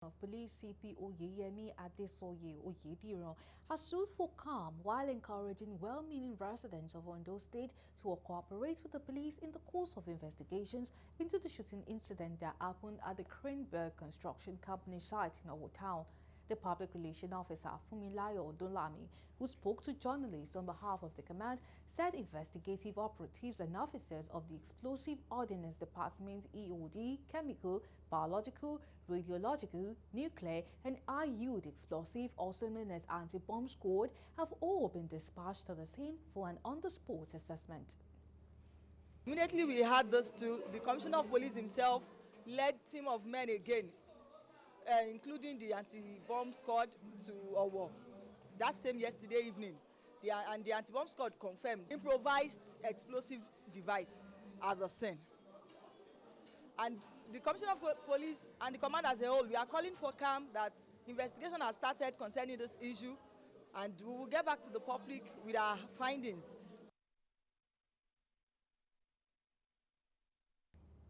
Of Police CP Oyeyemi Adesoye Oyediran has stood for calm while encouraging well-meaning residents of Ondo State to cooperate with the police in the course of investigations into the shooting incident that happened at the Craneberg Construction Company site in Owo Town. The public relations officer, Funmilayo Odunlami, who spoke to journalists on behalf of the command, said investigative operatives and officers of the Explosive Ordnance Department EOD, Chemical, Biological, Radiological, Nuclear, and high-yield explosive, also known as anti-bomb squad, have all been dispatched to the scene for an on-the-spot assessment. Immediately we had this too, the Commissioner of Police himself led team of men again, including the anti-bomb squad to Owo. That same yesterday evening, the anti-bomb squad confirmed improvised explosive device at the scene. And the Commissioner of Police and the command as a whole, we are calling for calm, that investigation has started concerning this issue, and we will get back to the public with our findings.